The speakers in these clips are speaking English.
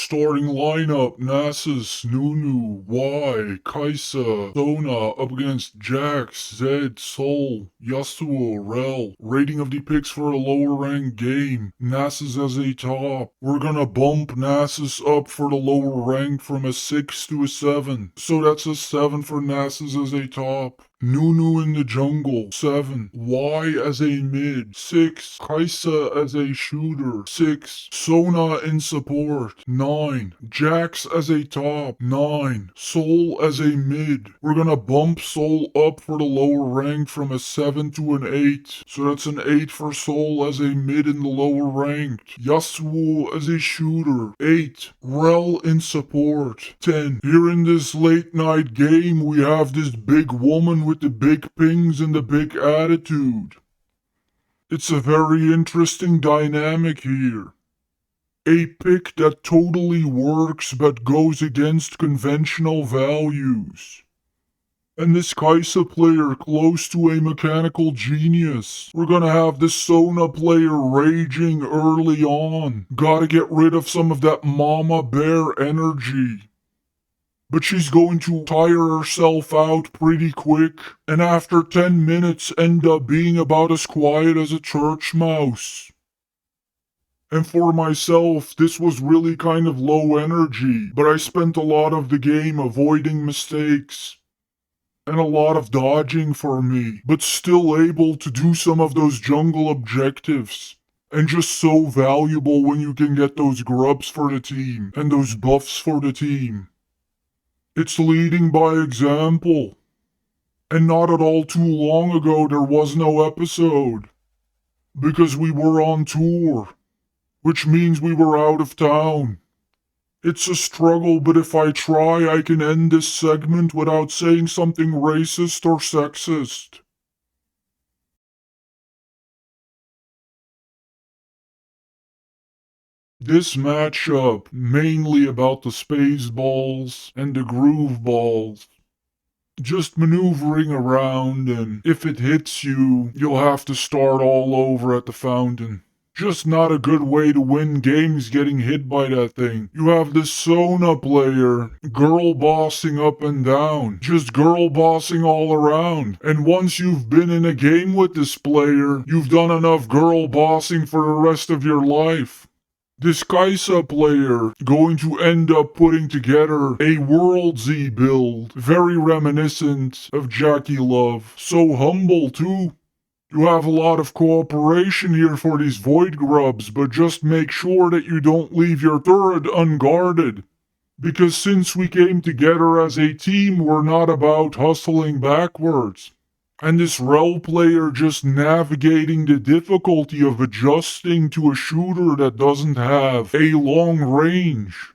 Starting lineup, Nasus, Nunu, Y, Kaisa, Sona up against Jax, Zed, Sol, Yasuo, Rel. Rating of the picks for a lower ranked game. Nasus as a top. We're gonna bump Nasus up for the lower rank from a 6 to a 7. So that's a 7 for Nasus as a top. Nunu in the jungle, 7. Y as a mid, 6. Kaisa as a shooter, 6. Sona in support, 9. Jax as a top, 9. Sol as a mid. We're gonna bump Sol up for the lower rank from a 7 to an 8. So that's an 8 for Sol as a mid in the lower ranked. Yasuo as a shooter, 8. Rel in support, 10. Here in this late night game, we have this big woman with the big pings and the big attitude. It's a very interesting dynamic here. A pick that totally works but goes against conventional values. And this Kaisa player close to a mechanical genius. We're gonna have this Sona player raging early on. Gotta get rid of some of that mama bear energy. But she's going to tire herself out pretty quick, and after 10 minutes end up being about as quiet as a church mouse. And for myself, this was really kind of low energy, but I spent a lot of the game avoiding mistakes. And a lot of dodging for me, but still able to do some of those jungle objectives. And just so valuable when you can get those grubs for the team, and those buffs for the team. It's leading by example. And not at all too long ago there was no episode. Because we were on tour. Which means we were out of town. It's a struggle, but if I try, I can end this segment without saying something racist or sexist. This matchup, mainly about the space balls and the groove balls. Just maneuvering around, and if it hits you, you'll have to start all over at the fountain. Just not a good way to win games getting hit by that thing. You have this Sona player, girl bossing up and down. Just girl bossing all around. And once you've been in a game with this player, you've done enough girl bossing for the rest of your life. This Kaisa player going to end up putting together a World Z build, very reminiscent of Jackie Love. So humble too. You have a lot of cooperation here for these Void Grubs, but just make sure that you don't leave your turret unguarded. Because since we came together as a team, we're not about hustling backwards. And this Rel player just navigating the difficulty of adjusting to a shooter that doesn't have a long range.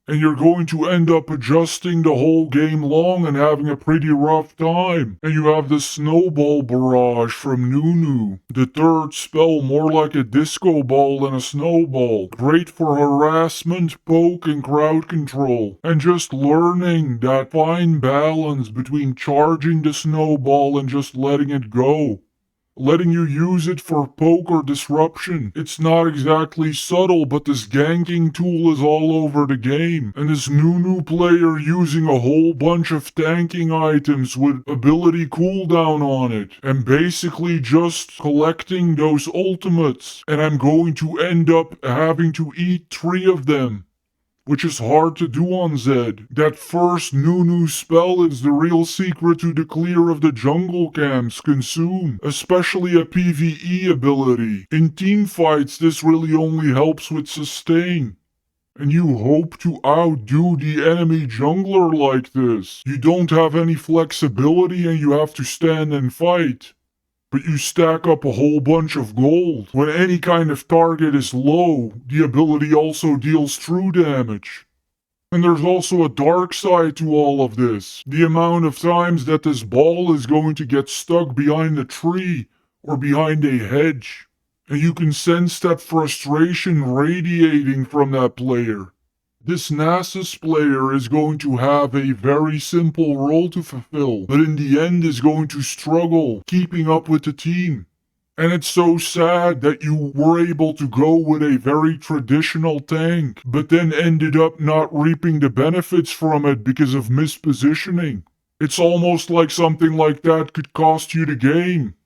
And you're going to end up adjusting the whole game long and having a pretty rough time. And you have the snowball barrage from Nunu. The third spell more like a disco ball than a snowball. Great for harassment, poke, and crowd control. And just learning that fine balance between charging the snowball and just letting it go. Letting you use it for poke or disruption. It's not exactly subtle, but this ganking tool is all over the game. And this Nunu player using a whole bunch of tanking items with ability cooldown on it. And basically just collecting those ultimates. And I'm going to end up having to eat 3 of them. Which is hard to do on Zed. That first Nunu spell is the real secret to the clear of the jungle camps consume, especially a PvE ability. In teamfights, this really only helps with sustain. And you hope to outdo the enemy jungler like this. You don't have any flexibility and you have to stand and fight. But you stack up a whole bunch of gold. When any kind of target is low, the ability also deals true damage. And there's also a dark side to all of this. The amount of times that this ball is going to get stuck behind a tree or behind a hedge. And you can sense that frustration radiating from that player. This Nasus player is going to have a very simple role to fulfill, but in the end is going to struggle keeping up with the team. And it's so sad that you were able to go with a very traditional tank, but then ended up not reaping the benefits from it because of mispositioning. It's almost like something like that could cost you the game.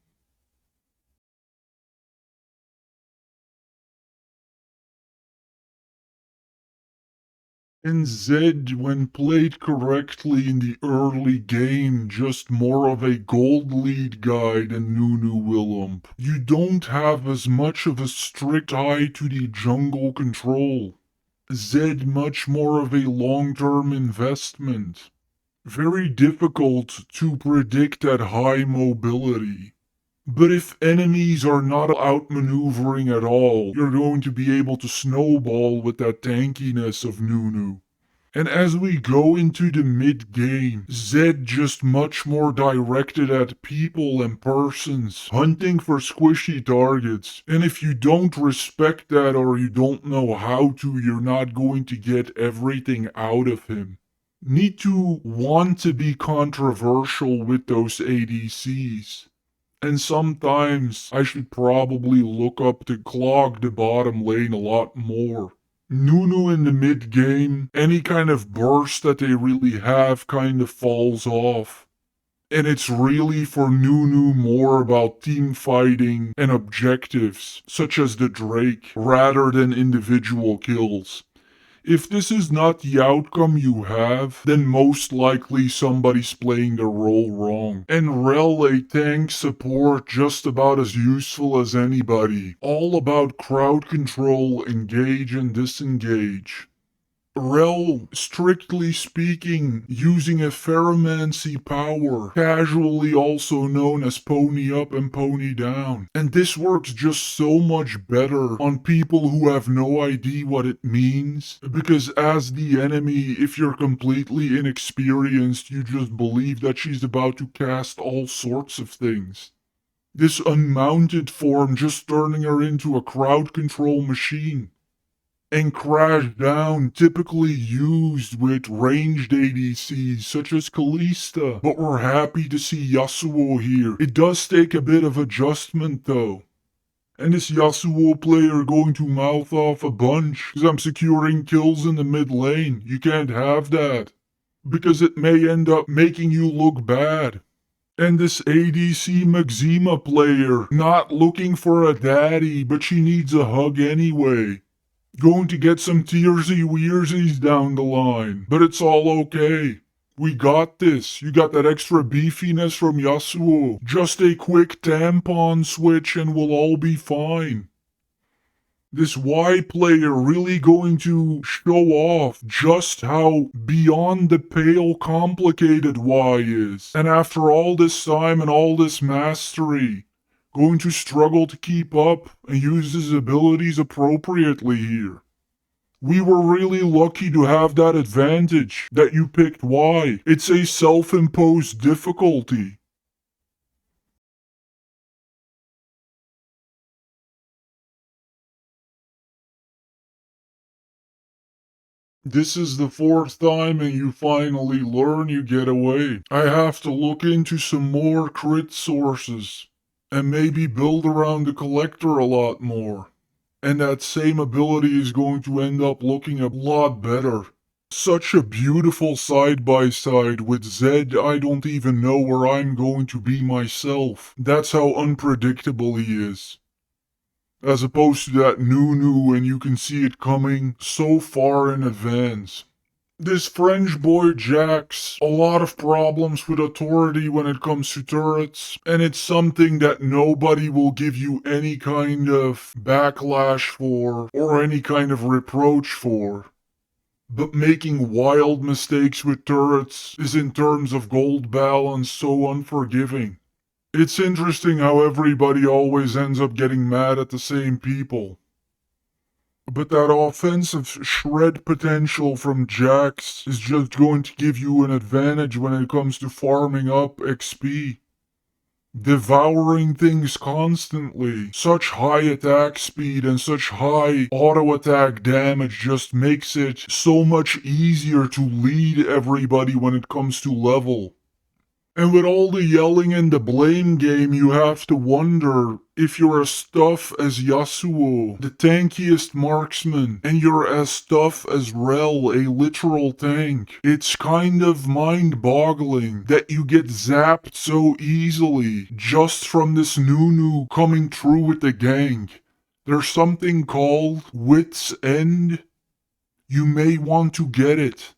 And Zed, when played correctly in the early game, just more of a gold lead guy than Nunu Willump. You don't have as much of a strict eye to the jungle control. Zed much more of a long-term investment. Very difficult to predict at high mobility. But if enemies are not outmaneuvering at all, you're going to be able to snowball with that tankiness of Nunu. And as we go into the mid-game, Zed just much more directed at people and persons, hunting for squishy targets. And if you don't respect that or you don't know how to, you're not going to get everything out of him. Need to want to be controversial with those ADCs. And sometimes I should probably look up to clog the bottom lane a lot more. Nunu in the mid game, any kind of burst that they really have kind of falls off. And it's really for Nunu more about team fighting and objectives, such as the Drake, rather than individual kills. If this is not the outcome you have, then most likely somebody's playing their role wrong. And Rel a tank support just about as useful as anybody. All about crowd control, engage and disengage. Rel, strictly speaking, using a Pheromancy power, casually also known as Pony Up and Pony Down. And this works just so much better on people who have no idea what it means, because as the enemy, if you're completely inexperienced, you just believe that she's about to cast all sorts of things. This unmounted form just turning her into a crowd control machine. And Crash Down typically used with ranged ADCs such as Kalista, but we're happy to see Yasuo here. It does take a bit of adjustment though. And this Yasuo player going to mouth off a bunch because I'm securing kills in the mid lane. You can't have that. Because it may end up making you look bad. And this ADC Maxima player, not looking for a daddy, but she needs a hug anyway. Going to get some tearsy weirsies down the line, but it's all okay. We got this. You got that extra beefiness from Yasuo. Just a quick tampon switch and we'll all be fine. This Y player really going to show off just how beyond the pale complicated Y is. And after all this time and all this mastery, going to struggle to keep up and use his abilities appropriately here. We were really lucky to have that advantage that you picked Y. It's a self-imposed difficulty. This is the fourth time and you finally learn you get away. I have to look into some more crit sources and maybe build around the collector a lot more. And that same ability is going to end up looking a lot better. Such a beautiful side-by-side with Zed. I don't even know where I'm going to be myself. That's how unpredictable he is. As opposed to that Nunu and you can see it coming so far in advance. This French boy Jax, a lot of problems with authority when it comes to turrets, and it's something that nobody will give you any kind of backlash for, or any kind of reproach for. But making wild mistakes with turrets is in terms of gold balance so unforgiving. It's interesting how everybody always ends up getting mad at the same people. But that offensive shred potential from Jax is just going to give you an advantage when it comes to farming up XP. Devouring things constantly, such high attack speed and such high auto attack damage just makes it so much easier to lead everybody when it comes to level. And with all the yelling and the blame game, you have to wonder if you're as tough as Yasuo, the tankiest marksman, and you're as tough as Rel, a literal tank. It's kind of mind-boggling that you get zapped so easily just from this Nunu coming through with the gank. There's something called Wit's End. You may want to get it,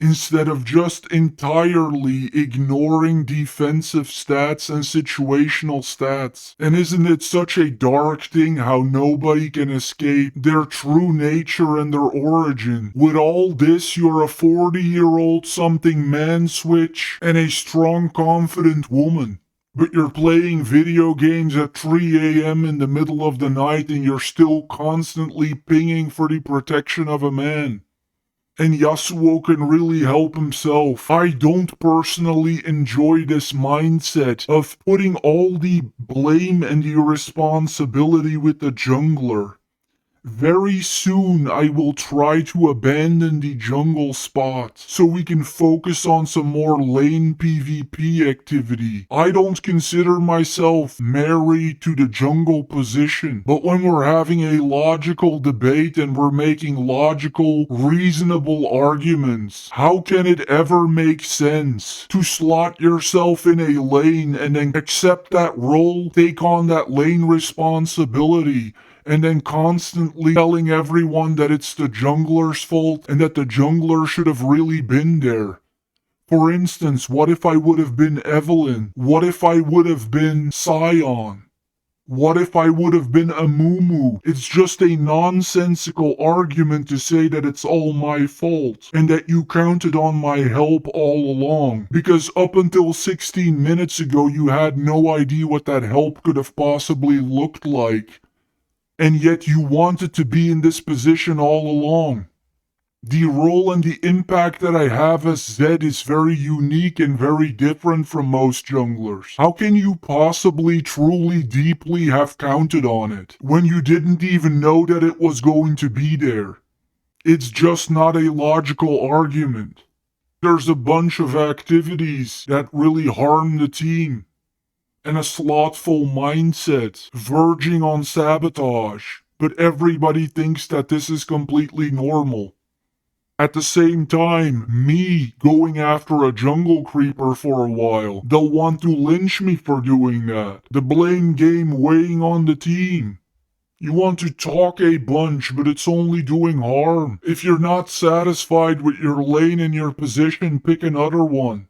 instead of just entirely ignoring defensive stats and situational stats. And isn't it such a dark thing how nobody can escape their true nature and their origin? With all this, you're a 40-year-old something man switch and a strong, confident woman. But you're playing video games at 3 a.m. in the middle of the night and you're still constantly pinging for the protection of a man. And Yasuo can really help himself. I don't personally enjoy this mindset of putting all the blame and the responsibility with the jungler. Very soon I will try to abandon the jungle spot so we can focus on some more lane PvP activity. I don't consider myself married to the jungle position, but when we're having a logical debate and we're making logical, reasonable arguments, how can it ever make sense to slot yourself in a lane and then accept that role, take on that lane responsibility, and then constantly telling everyone that it's the jungler's fault and that the jungler should have really been there? For instance, what if I would have been Evelynn? What if I would have been Sion? What if I would have been Amumu? It's just a nonsensical argument to say that it's all my fault and that you counted on my help all along. Because up until 16 minutes ago, you had no idea what that help could have possibly looked like. And yet you wanted to be in this position all along. The role and the impact that I have as Zed is very unique and very different from most junglers. How can you possibly truly deeply have counted on it when you didn't even know that it was going to be there? It's just not a logical argument. There's a bunch of activities that really harm the team, and a slothful mindset verging on sabotage, but everybody thinks that this is completely normal. At the same time, me going after a jungle creeper for a while, they'll want to lynch me for doing that. The blame game weighing on the team. You want to talk a bunch, but it's only doing harm. If you're not satisfied with your lane and your position, pick another one.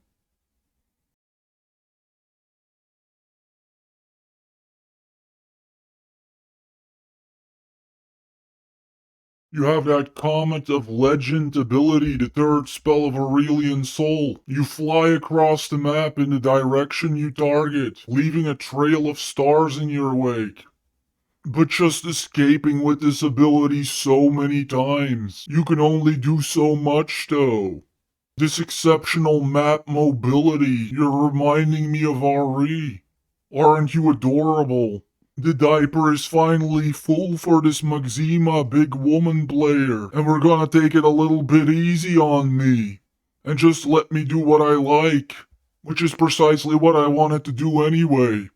You have that Comet of Legend ability, the third spell of Aurelion Soul. You fly across the map in the direction you target, leaving a trail of stars in your wake. But just escaping with this ability so many times. You can only do so much though. This exceptional map mobility, you're reminding me of Ari. Aren't you adorable? The diaper is finally full for this Maxima big woman player, and we're gonna take it a little bit easy on me. And just let me do what I like, which is precisely what I wanted to do anyway.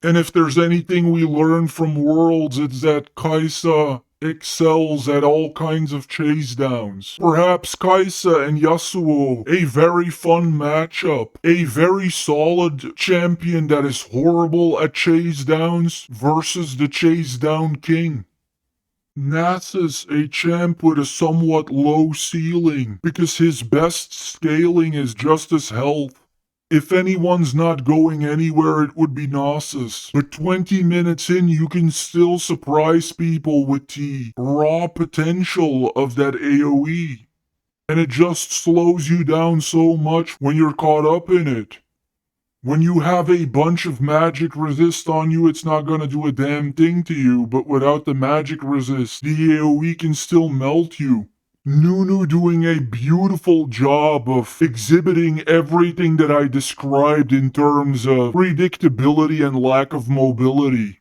And if there's anything we learn from Worlds, it's that Kai'Sa excels at all kinds of chase downs. Perhaps Kai'Sa and Yasuo, a very fun matchup. A very solid champion that is horrible at chase downs versus the chase down king. Nasus, a champ with a somewhat low ceiling, because his best scaling is just his health. If anyone's not going anywhere, it would be Nasus. But 20 minutes in, you can still surprise people with the raw potential of that AoE. And it just slows you down so much when you're caught up in it. When you have a bunch of magic resist on you, it's not gonna do a damn thing to you, but without the magic resist, the AoE can still melt you. Nunu doing a beautiful job of exhibiting everything that I described in terms of predictability and lack of mobility.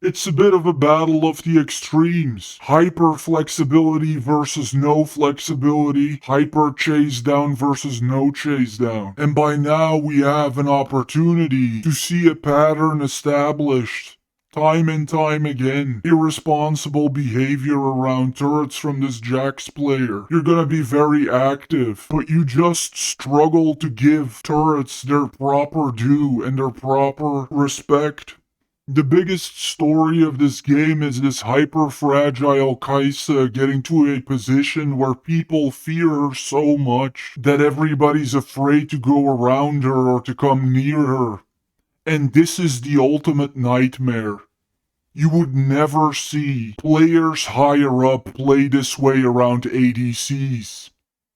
It's a bit of a battle of the extremes. Hyper flexibility versus no flexibility. Hyper chase down versus no chase down. And by now we have an opportunity to see a pattern established. Time and time again, irresponsible behavior around turrets from this Jax player. You're gonna be very active, but you just struggle to give turrets their proper due and their proper respect. The biggest story of this game is this hyper-fragile Kai'Sa getting to a position where people fear her so much that everybody's afraid to go around her or to come near her. And this is the ultimate nightmare. You would never see players higher up play this way around ADCs.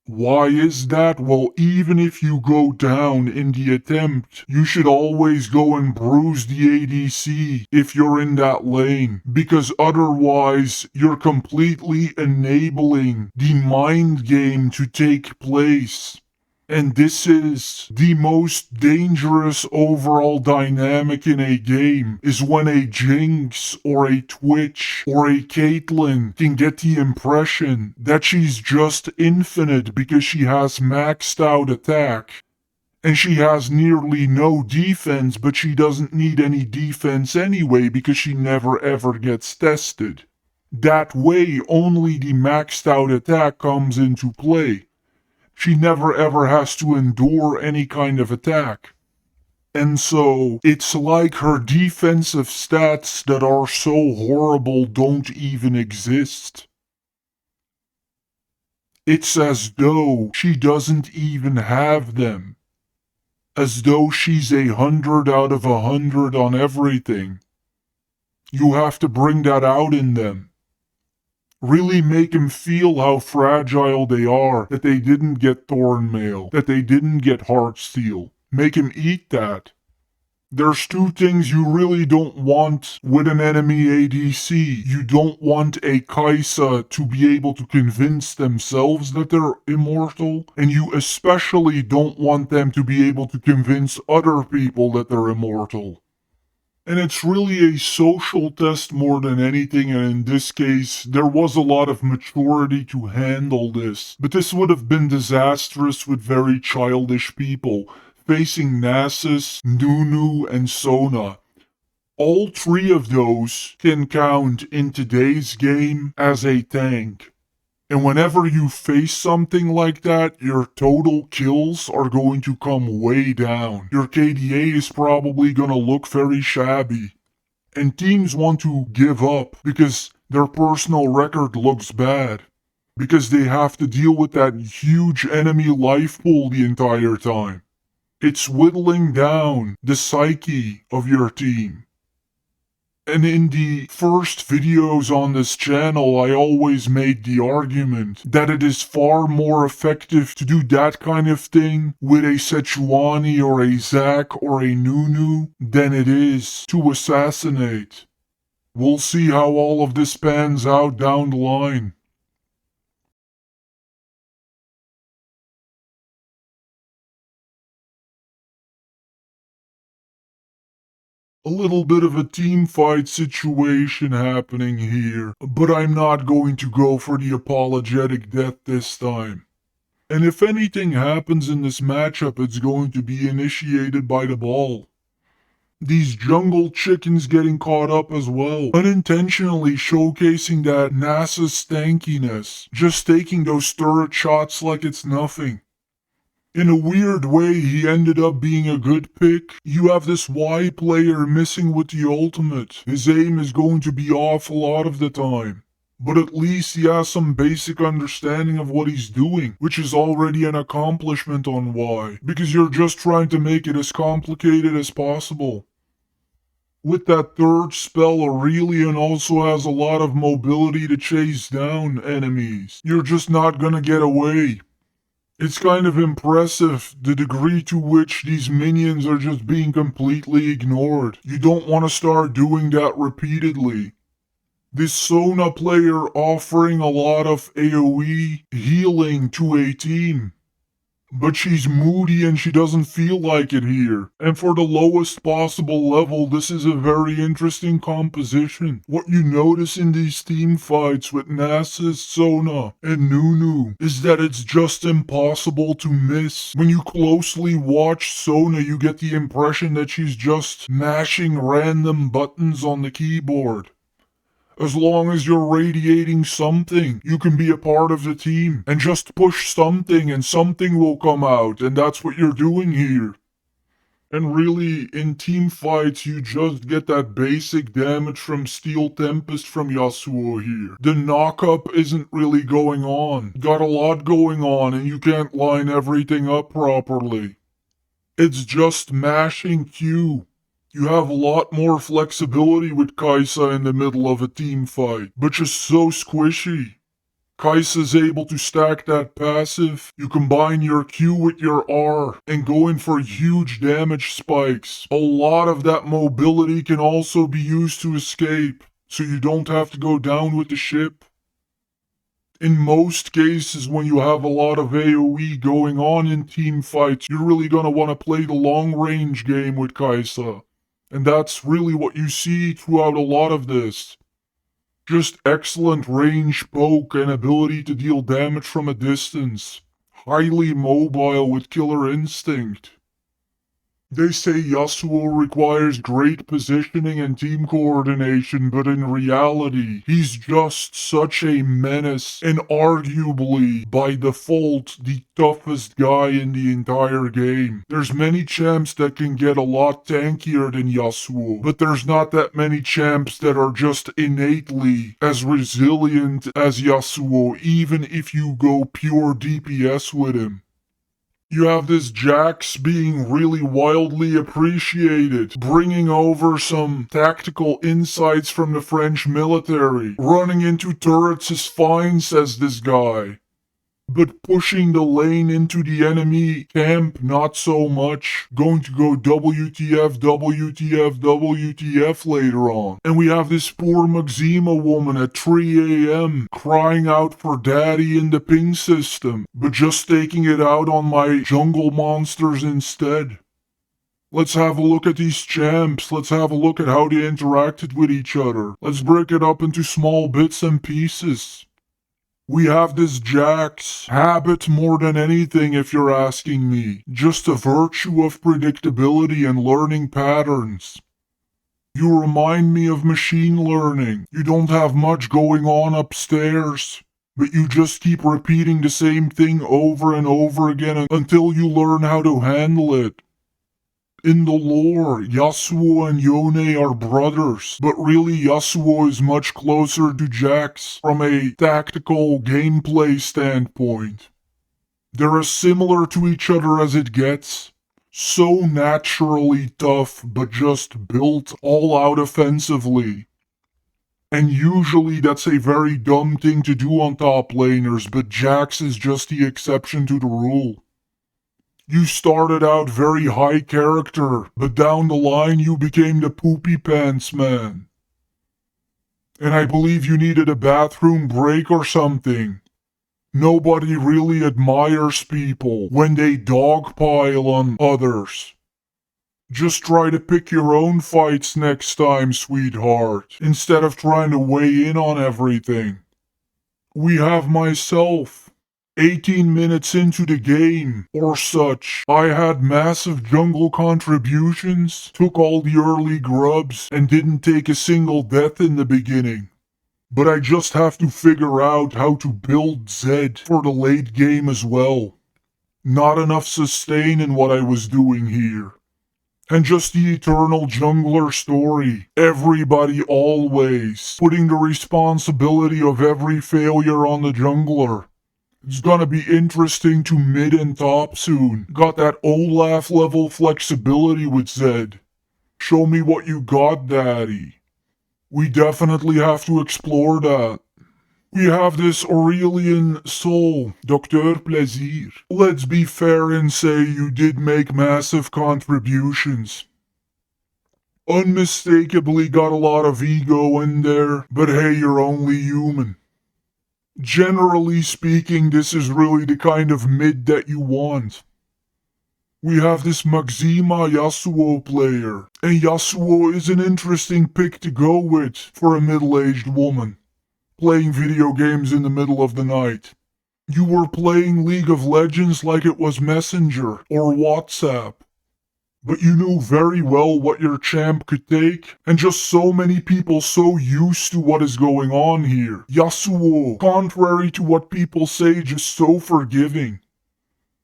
Why is that? Well, even if you go down in the attempt, you should always go and bruise the ADC if you're in that lane, because otherwise you're completely enabling the mind game to take place. And this is the most dangerous overall dynamic in a game, is when a Jinx or a Twitch or a Caitlyn can get the impression that she's just infinite because she has maxed out attack. And she has nearly no defense, but she doesn't need any defense anyway because she never ever gets tested. That way, only the maxed out attack comes into play. She never ever has to endure any kind of attack. And so, it's like her defensive stats that are so horrible don't even exist. It's as though she doesn't even have them. As though she's 100 out of 100 on everything. You have to bring that out in them. Really make them feel how fragile they are, that they didn't get Thornmail, that they didn't get Heartsteel. Make them eat that. There's two things you really don't want with an enemy ADC. You don't want a Kai'Sa to be able to convince themselves that they're immortal, and you especially don't want them to be able to convince other people that they're immortal. And it's really a social test more than anything, and in this case, there was a lot of maturity to handle this. But this would have been disastrous with very childish people, facing Nasus, Nunu, and Sona. All three of those can count in today's game as a tank. And whenever you face something like that, your total kills are going to come way down. Your KDA is probably going to look very shabby. And teams want to give up because their personal record looks bad. Because they have to deal with that huge enemy life pool the entire time. It's whittling down the psyche of your team. And in the first videos on this channel, I always made the argument that it is far more effective to do that kind of thing with a Sejuani or a Zac or a Nunu than it is to assassinate. We'll see how all of this pans out down the line. A little bit of a team fight situation happening here, but I'm not going to go for the apologetic death this time. And if anything happens in this matchup, it's going to be initiated by the ball. These jungle chickens getting caught up as well, unintentionally showcasing that Nasus stankiness, just taking those turret shots like it's nothing. In a weird way, he ended up being a good pick. You have this Y player missing with the ultimate. His aim is going to be off a lot of the time. But at least he has some basic understanding of what he's doing, which is already an accomplishment on Y, because you're just trying to make it as complicated as possible. With that third spell, Aurelion also has a lot of mobility to chase down enemies. You're just not gonna get away. It's kind of impressive the degree to which these minions are just being completely ignored. You don't want to start doing that repeatedly. This Sona player offering a lot of AoE healing to a team. But she's moody and she doesn't feel like it here. And for the lowest possible level, this is a very interesting composition. What you notice in these team fights with Nasus, Sona, and Nunu is that it's just impossible to miss. When you closely watch Sona, you get the impression that she's just mashing random buttons on the keyboard. As long as you're radiating something, you can be a part of the team and just push something and something will come out, and that's what you're doing here. And really, in team fights, you just get that basic damage from Steel Tempest from Yasuo here. The knockup isn't really going on. Got a lot going on and you can't line everything up properly. It's just mashing Q. You have a lot more flexibility with Kai'Sa in the middle of a team fight, but just so squishy. Kai'Sa's able to stack that passive, you combine your Q with your R, and go in for huge damage spikes. A lot of that mobility can also be used to escape, so you don't have to go down with the ship. In most cases, when you have a lot of AoE going on in team fights, you're really gonna want to play the long range game with Kai'Sa. And that's really what you see throughout a lot of this. Just excellent range poke and ability to deal damage from a distance. Highly mobile with killer instinct. They say Yasuo requires great positioning and team coordination, but in reality, he's just such a menace and arguably, by default, the toughest guy in the entire game. There's many champs that can get a lot tankier than Yasuo, but there's not that many champs that are just innately as resilient as Yasuo, even if you go pure DPS with him. You have this Jax being really wildly appreciated, bringing over some tactical insights from the French military. Running into turrets is fine, says this guy. But pushing the lane into the enemy camp, not so much. Going to go WTF, WTF, WTF later on. And we have this poor Maxima woman at 3 a.m. crying out for daddy in the ping system, but just taking it out on my jungle monsters instead. Let's have a look at these champs. Let's have a look at how they interacted with each other. Let's break it up into small bits and pieces. We have this Jax. Habit more than anything, if you're asking me. Just a virtue of predictability and learning patterns. You remind me of machine learning. You don't have much going on upstairs, but you just keep repeating the same thing over and over again until you learn how to handle it. In the lore, Yasuo and Yone are brothers, but really Yasuo is much closer to Jax from a tactical gameplay standpoint. They're as similar to each other as it gets. So naturally tough, but just built all out offensively. And usually that's a very dumb thing to do on top laners, but Jax is just the exception to the rule. You started out very high character, but down the line you became the poopy pants man. And I believe you needed a bathroom break or something. Nobody really admires people when they dogpile on others. Just try to pick your own fights next time, sweetheart, instead of trying to weigh in on everything. We have myself. 18 minutes into the game, or such, I had massive jungle contributions, took all the early grubs, and didn't take a single death in the beginning. But I just have to figure out how to build Zed for the late game as well. Not enough sustain in what I was doing here. And just the eternal jungler story. Everybody always putting the responsibility of every failure on the jungler. It's gonna be interesting to mid and top soon. Got that Olaf level flexibility with Zed. Show me what you got, daddy. We definitely have to explore that. We have this Aurelian soul, Docteur Plaisir. Let's be fair and say you did make massive contributions. Unmistakably got a lot of ego in there, but hey, you're only human. Generally speaking, this is really the kind of mid that you want. We have this Maxima Yasuo player, and Yasuo is an interesting pick to go with for a middle-aged woman playing video games in the middle of the night. You were playing League of Legends like it was Messenger or WhatsApp, but you knew very well what your champ could take, and just so many people so used to what is going on here. Yasuo, contrary to what people say, just so forgiving.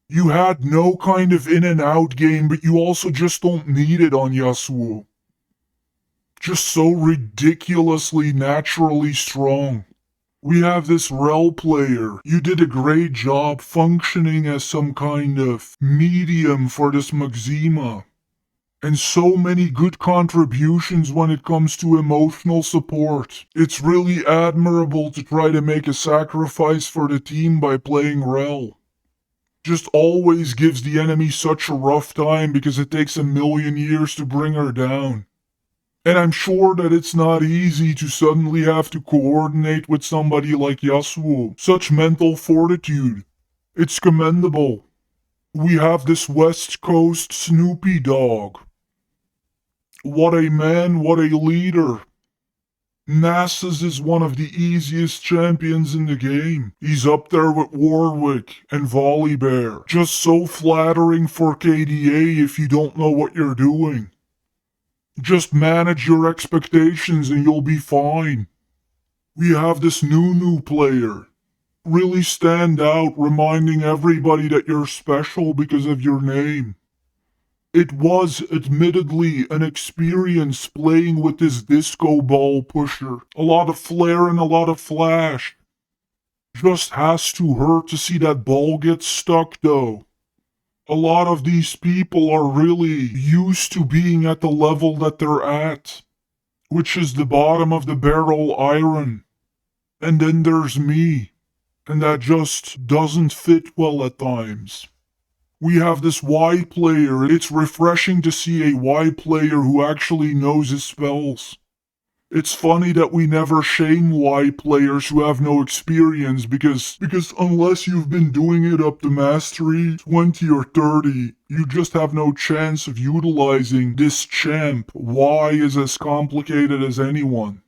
You had no kind of in and out game, but you also just don't need it on Yasuo. Just so ridiculously naturally strong. We have this Rel player. You did a great job functioning as some kind of medium for this Maxima. And so many good contributions when it comes to emotional support. It's really admirable to try to make a sacrifice for the team by playing Rel. Just always gives the enemy such a rough time because it takes 1,000,000 years to bring her down. And I'm sure that it's not easy to suddenly have to coordinate with somebody like Yasuo. Such mental fortitude. It's commendable. We have this West Coast Snoopy dog. What a man, what a leader. Nasus is one of the easiest champions in the game. He's up there with Warwick and Volibear. Just so flattering for KDA if you don't know what you're doing. Just manage your expectations and you'll be fine. We have this Nunu player. Really stand out, reminding everybody that you're special because of your name. It was admittedly an experience playing with this disco ball pusher. A lot of flare and a lot of flash. Just has to hurt to see that ball get stuck though. A lot of these people are really used to being at the level that they're at, which is the bottom of the barrel iron. And then there's me, and that just doesn't fit well at times. We have this Y player. It's refreshing to see a Y player who actually knows his spells. It's funny that we never shame Y players who have no experience because unless you've been doing it up to mastery 20 or 30, you just have no chance of utilizing this champ. Y is as complicated as anyone.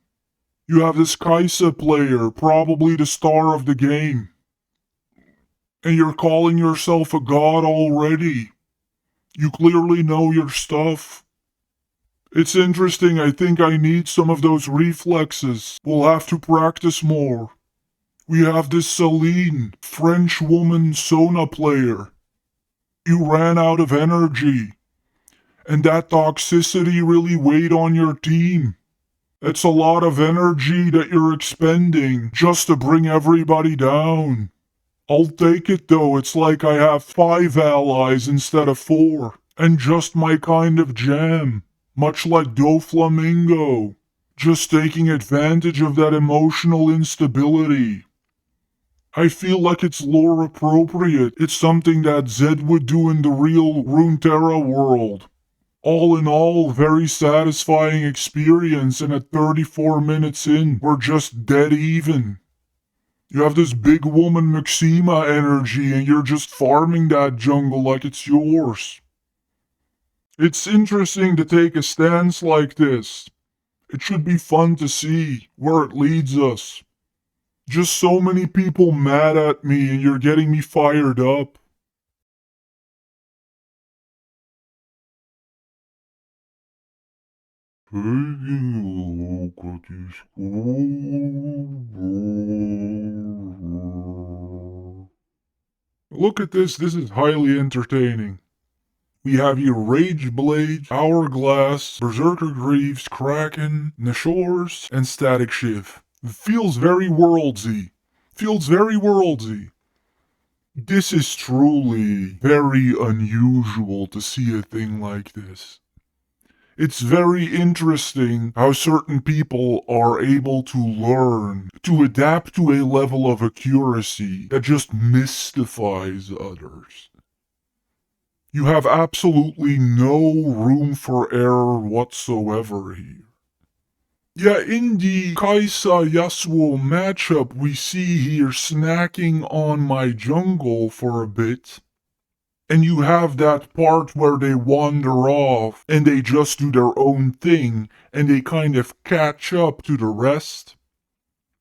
You have this Kai'Sa player, probably the star of the game. And you're calling yourself a god already. You clearly know your stuff. It's interesting, I think I need some of those reflexes. We'll have to practice more. We have this Celine, French woman Sona player. You ran out of energy. And that toxicity really weighed on your team. It's a lot of energy that you're expending just to bring everybody down. I'll take it though, it's like I have 5 allies instead of 4, and just my kind of jam, much like Doflamingo, just taking advantage of that emotional instability. I feel like it's lore appropriate, it's something that Zed would do in the real Runeterra world. All in all, very satisfying experience, and at 34 minutes in, we're just dead even. You have this big woman Maxima energy and you're just farming that jungle like it's yours. It's interesting to take a stance like this. It should be fun to see where it leads us. Just so many people mad at me and you're getting me fired up. Taking a look at the scoreboard. Look at this is highly entertaining. We have here Rage Blade, Hourglass, Berserker Greaves, Kraken, Nashors, and Static Shiv. Feels very worldsy. This is truly very unusual to see a thing like this. It's very interesting how certain people are able to learn to adapt to a level of accuracy that just mystifies others. You have absolutely no room for error whatsoever here. Yeah, in the Kaisa Yasuo matchup, we see here snacking on my jungle for a bit. And you have that part where they wander off and they just do their own thing and they kind of catch up to the rest.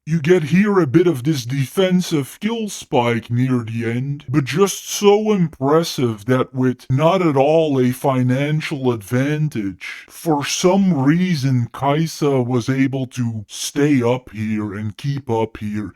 You get here a bit of this defensive kill spike near the end, but just so impressive that with not at all a financial advantage, for some reason Kaisa was able to stay up here and keep up here.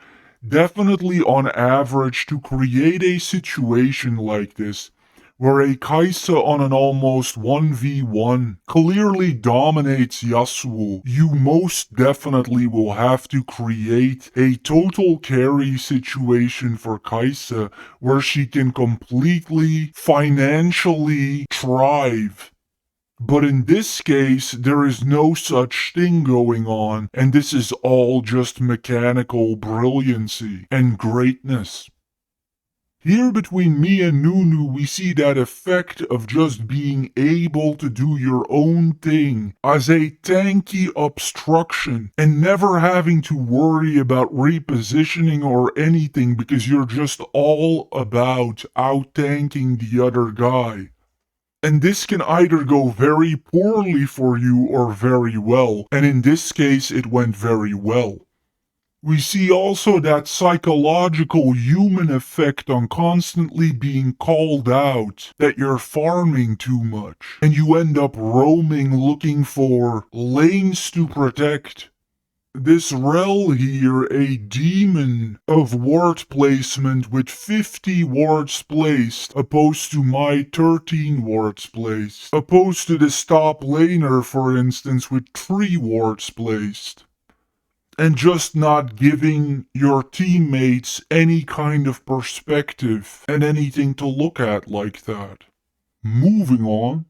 Definitely on average to create a situation like this, where a Kaisa on an almost 1v1 clearly dominates Yasuo, you most definitely will have to create a total carry situation for Kaisa where she can completely financially thrive. But in this case, there is no such thing going on, and this is all just mechanical brilliancy and greatness. Here between me and Nunu, we see that effect of just being able to do your own thing as a tanky obstruction and never having to worry about repositioning or anything because you're just all about out-tanking the other guy. And this can either go very poorly for you or very well, and in this case it went very well. We see also that psychological human effect on constantly being called out that you're farming too much, and you end up roaming looking for lanes to protect. This Rel here, a demon of ward placement with 50 wards placed, opposed to my 13 wards placed, opposed to the top laner, for instance, with 3 wards placed. And just not giving your teammates any kind of perspective and anything to look at like that. Moving on.